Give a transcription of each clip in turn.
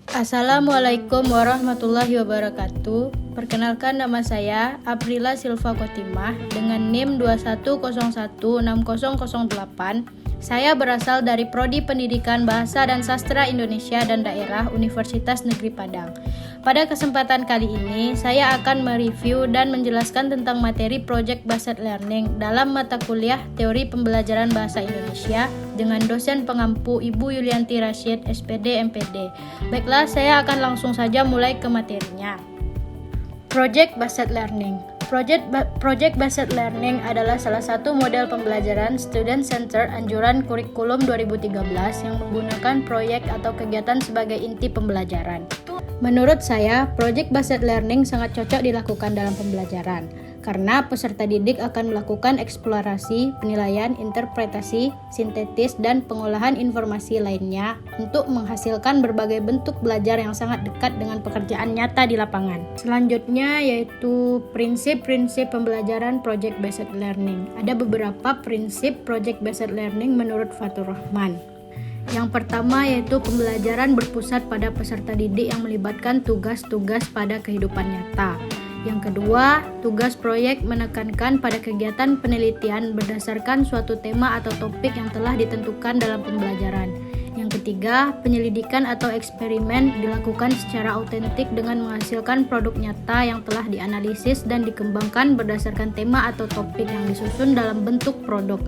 Assalamualaikum warahmatullahi wabarakatuh. Perkenalkan, nama saya Aprila Silva Kotimah dengan NIM 21016008. Saya berasal dari Prodi Pendidikan Bahasa dan Sastra Indonesia dan Daerah Universitas Negeri Padang. Pada kesempatan kali ini, saya akan mereview dan menjelaskan tentang materi Project Based Learning dalam mata kuliah Teori Pembelajaran Bahasa Indonesia dengan dosen pengampu Ibu Yulianti Rashid, SPD MPD. Baiklah, saya akan langsung saja mulai ke materinya. Project Based Learning. Project Based Learning adalah salah satu model pembelajaran student center anjuran kurikulum 2013 yang menggunakan proyek atau kegiatan sebagai inti pembelajaran. Menurut saya, Project Based Learning sangat cocok dilakukan dalam pembelajaran karena peserta didik akan melakukan eksplorasi, penilaian, interpretasi, sintetis, dan pengolahan informasi lainnya untuk menghasilkan berbagai bentuk belajar yang sangat dekat dengan pekerjaan nyata di lapangan. Selanjutnya yaitu prinsip-prinsip pembelajaran Project Based Learning. Ada beberapa prinsip Project Based Learning menurut Fathur Rahman. Yang pertama yaitu pembelajaran berpusat pada peserta didik yang melibatkan tugas-tugas pada kehidupan nyata. Yang kedua, tugas proyek menekankan pada kegiatan penelitian berdasarkan suatu tema atau topik yang telah ditentukan dalam pembelajaran. Yang ketiga, penyelidikan atau eksperimen dilakukan secara autentik dengan menghasilkan produk nyata yang telah dianalisis dan dikembangkan berdasarkan tema atau topik yang disusun dalam bentuk produk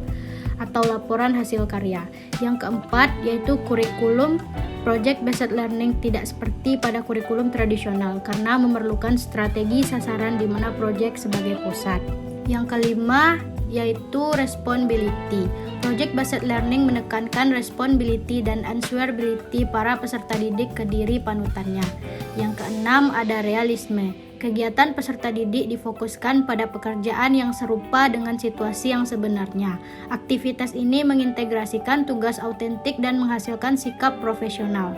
atau laporan hasil karya. Yang keempat, yaitu kurikulum. Project Based Learning tidak seperti pada kurikulum tradisional karena memerlukan strategi sasaran di mana proyek sebagai pusat. Yang kelima, yaitu responsibility. Project Based Learning menekankan responsibility dan answerability para peserta didik ke diri panutannya. Yang keenam, ada realisme. Kegiatan peserta didik difokuskan pada pekerjaan yang serupa dengan situasi yang sebenarnya. Aktivitas ini mengintegrasikan tugas autentik dan menghasilkan sikap profesional.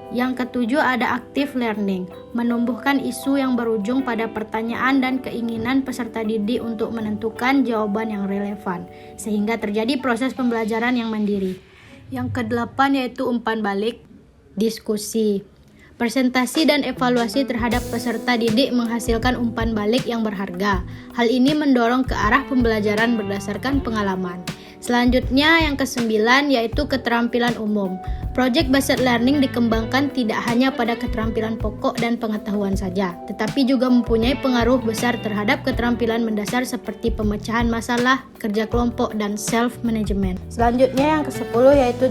Yang ketujuh, ada active learning, menumbuhkan isu yang berujung pada pertanyaan dan keinginan peserta didik untuk menentukan jawaban yang relevan, sehingga terjadi proses pembelajaran yang mandiri. Yang kedelapan yaitu umpan balik, diskusi. Presentasi dan evaluasi terhadap peserta didik menghasilkan umpan balik yang berharga. Hal ini mendorong ke arah pembelajaran berdasarkan pengalaman. Selanjutnya yang kesembilan yaitu keterampilan umum. Project Based Learning dikembangkan tidak hanya pada keterampilan pokok dan pengetahuan saja, tetapi juga mempunyai pengaruh besar terhadap keterampilan mendasar seperti pemecahan masalah, kerja kelompok, dan self-management. Selanjutnya yang ke-10 yaitu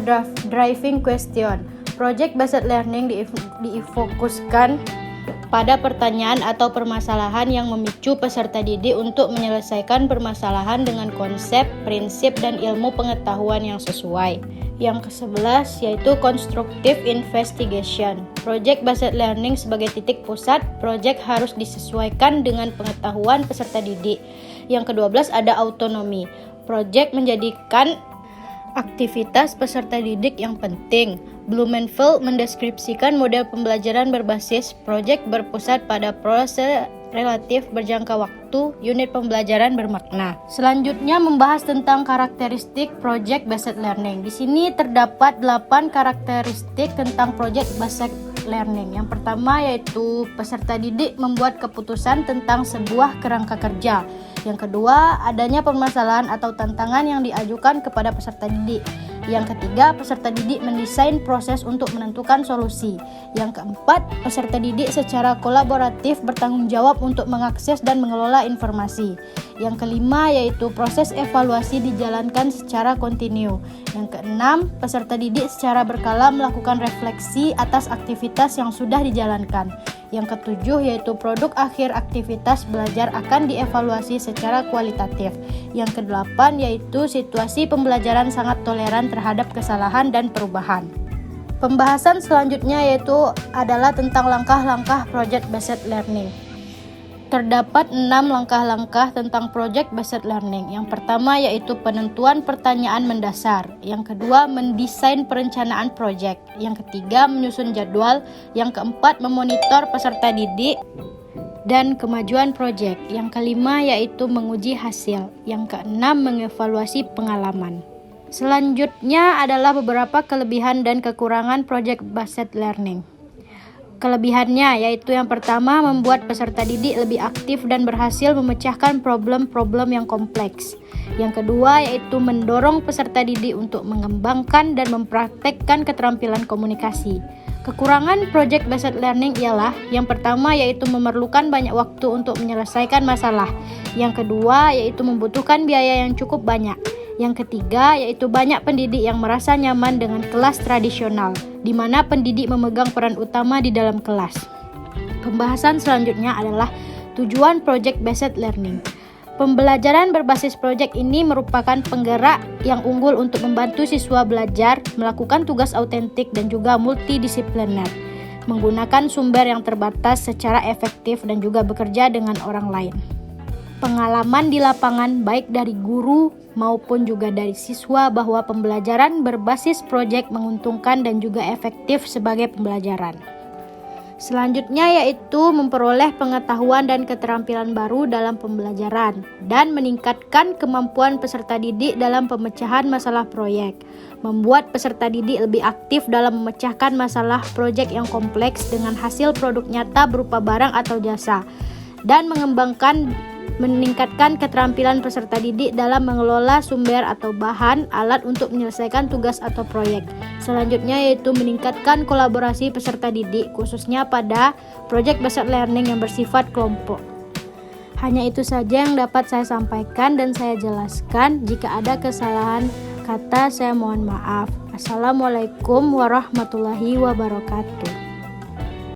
driving question. Project Based Learning difokuskan pada pertanyaan atau permasalahan yang memicu peserta didik untuk menyelesaikan permasalahan dengan konsep, prinsip, dan ilmu pengetahuan yang sesuai. Yang ke-11 yaitu constructive investigation. Project Based Learning sebagai titik pusat, project harus disesuaikan dengan pengetahuan peserta didik. Yang ke-12 ada autonomi. Project menjadikan aktivitas peserta didik yang penting. Blumenfeld mendeskripsikan model pembelajaran berbasis proyek berpusat pada proses relatif berjangka waktu, unit pembelajaran bermakna. Selanjutnya membahas tentang karakteristik Project Based Learning. Di sini terdapat 8 karakteristik tentang Project Based Learning. Yang pertama yaitu peserta didik membuat keputusan tentang sebuah kerangka kerja. Yang kedua, adanya permasalahan atau tantangan yang diajukan kepada peserta didik. Yang ketiga, peserta didik mendesain proses untuk menentukan solusi. Yang keempat, peserta didik secara kolaboratif bertanggung jawab untuk mengakses dan mengelola informasi. Yang kelima, yaitu proses evaluasi dijalankan secara kontinu. Yang keenam, peserta didik secara berkala melakukan refleksi atas aktivitas yang sudah dijalankan. Yang ketujuh, yaitu produk akhir aktivitas belajar akan dievaluasi secara kualitatif. Yang kedelapan, yaitu situasi pembelajaran sangat toleran terhadap kesalahan dan perubahan. Pembahasan selanjutnya yaitu adalah tentang langkah-langkah Project Based Learning. Terdapat 6 langkah-langkah tentang Project Based Learning. Yang pertama yaitu penentuan pertanyaan mendasar. Yang kedua, mendesain perencanaan proyek. Yang ketiga, menyusun jadwal. Yang keempat, memonitor peserta didik dan kemajuan proyek. Yang kelima yaitu menguji hasil. Yang keenam, mengevaluasi pengalaman. Selanjutnya adalah beberapa kelebihan dan kekurangan Project Based Learning. Kelebihannya yaitu yang pertama, membuat peserta didik lebih aktif dan berhasil memecahkan problem-problem yang kompleks. Yang kedua yaitu mendorong peserta didik untuk mengembangkan dan mempraktekkan keterampilan komunikasi. Kekurangan project based learning ialah yang pertama yaitu memerlukan banyak waktu untuk menyelesaikan masalah. Yang kedua yaitu membutuhkan biaya yang cukup banyak. Yang ketiga yaitu banyak pendidik yang merasa nyaman dengan kelas tradisional, di mana pendidik memegang peran utama di dalam kelas. Pembahasan selanjutnya adalah tujuan project based learning. Pembelajaran berbasis proyek ini merupakan penggerak yang unggul untuk membantu siswa belajar, melakukan tugas autentik dan juga multidisipliner, menggunakan sumber yang terbatas secara efektif dan juga bekerja dengan orang lain. Pengalaman di lapangan baik dari guru maupun juga dari siswa bahwa pembelajaran berbasis proyek menguntungkan dan juga efektif sebagai pembelajaran. Selanjutnya yaitu memperoleh pengetahuan dan keterampilan baru dalam pembelajaran dan meningkatkan kemampuan peserta didik dalam pemecahan masalah proyek, membuat peserta didik lebih aktif dalam memecahkan masalah proyek yang kompleks dengan hasil produk nyata berupa barang atau jasa, dan meningkatkan keterampilan peserta didik dalam mengelola sumber atau bahan alat untuk menyelesaikan tugas atau proyek. Selanjutnya yaitu meningkatkan kolaborasi peserta didik khususnya pada project based learning yang bersifat kelompok. Hanya itu saja yang dapat saya sampaikan dan saya jelaskan. Jika ada kesalahan kata saya mohon maaf. Assalamualaikum warahmatullahi wabarakatuh.